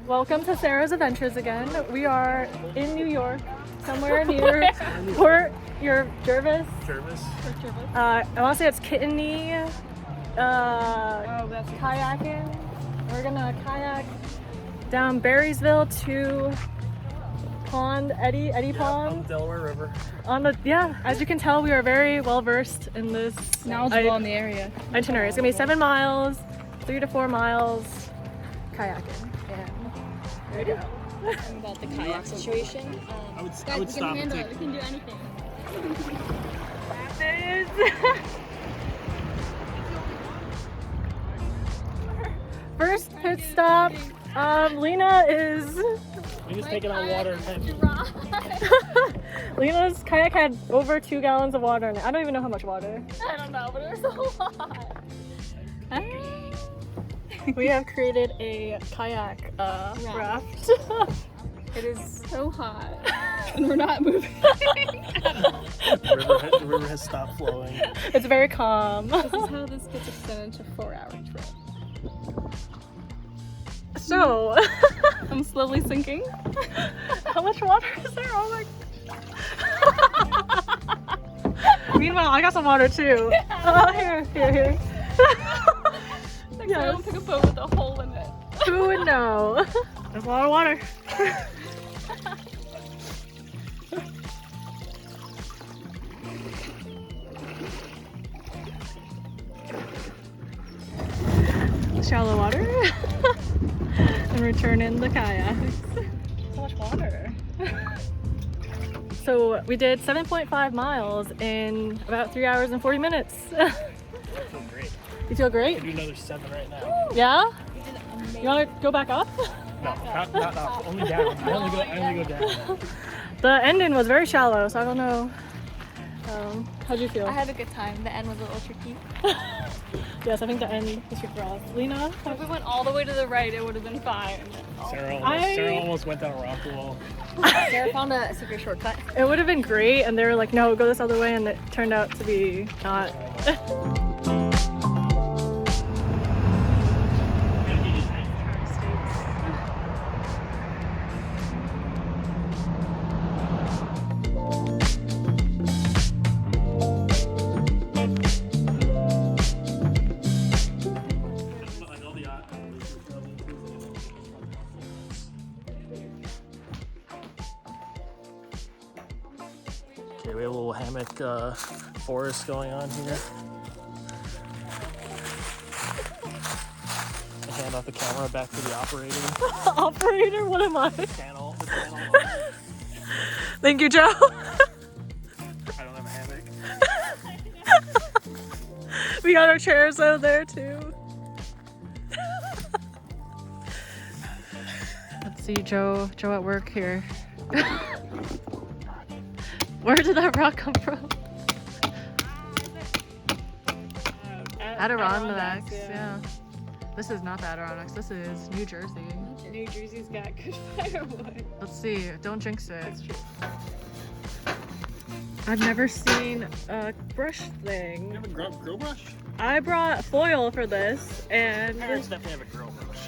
Welcome to Sara's Adventures again. We are in New York, somewhere near Port Jervis. I want to say it's Kennon. That's kayaking. We're gonna kayak down Berrysville to Eddy Pond. On the Delaware River. As you can tell, we are very well versed in this knowledgeable in the area. Itinerary. It's gonna be 7 miles, 3 to 4 miles kayaking. And there we go. About the kayak situation. I would stop and take. We can do anything. First pit stop. Lena's taking on water. Lena's kayak had over 2 gallons of water in it. I don't even know how much water. I don't know, but it was a lot. We have created a kayak raft. It is so hot, and we're not moving. The river has stopped flowing. It's very calm. This is how this gets extended to a 4-hour trip. So, I'm slowly sinking. How much water is there? Oh my God. Meanwhile, I got some water too. Oh, here. I don't pick a boat with a hole in it. Who would know? There's a lot of water. Shallow water. And return in the kayaks. So much water. So we did 7.5 miles in about 3 hours and 40 minutes. I feel great. You feel great? I do another 7 right now. Yeah? You want to go back up? No, not up. Only down. I only go down. The ending was very shallow, so I don't know. How'd you feel? I had a good time. The end was a little tricky. Yes, I think the end was tricky for us. Lena? If we went all the way to the right, it would have been fine. Sarah almost went down a rock wall. Sarah found a secret shortcut. It would have been great, and they were like, no, go this other way, and it turned out to be not. Okay, we have a little hammock forest going on here. I hand off the camera back to the operator. Operator? What am I? The channel. Thank you, Joe. I don't have a hammock. We got our chairs out there too. Let's see Joe at work here. Where did that rock come from? Adirondacks, yeah. This is not the Adirondacks, this is New Jersey. New Jersey's got good firewood. Let's see, don't jinx it. That's true. I've never seen a brush thing. You have a grill brush? I brought foil for this, and Parents definitely have a grill brush.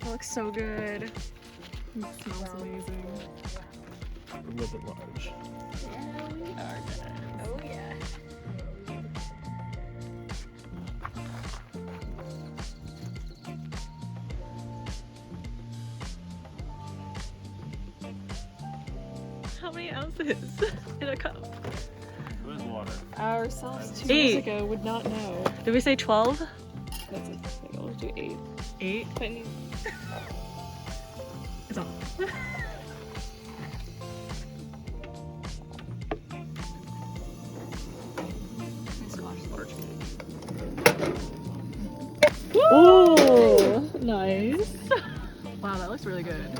It looks so good. It smells amazing. A little bit large. Yeah, we are good. Oh yeah. How many ounces in a cup? Where's water? Ourselves 2 8. years ago would not know. Did we say 12? That's it. Maybe we'll do 8. 8? But need... It's all. Ooh, nice. Wow, that looks really good.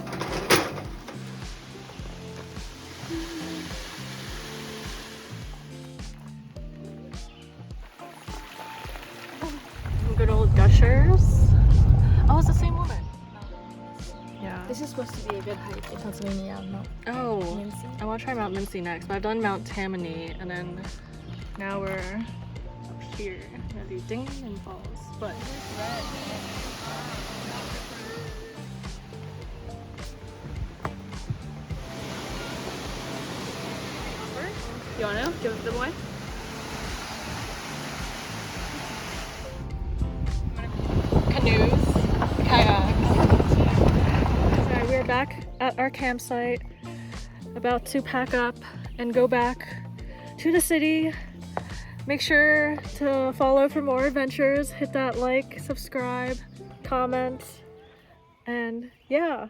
Good old gushers. Oh, it's the same woman. Yeah. This is supposed to be a good hike in Pennsylvania. Oh, Mincy. I want to try Mount Mincy next, but I've done Mount Tammany and then Now we're up here. We're gonna do Dinging and Falls, but you wanna know? Give them away. Canoes, kayaks. Alright, we're back at our campsite, about to pack up and go back to the city. Make sure to follow for more adventures. Hit that like, subscribe, comment, and yeah.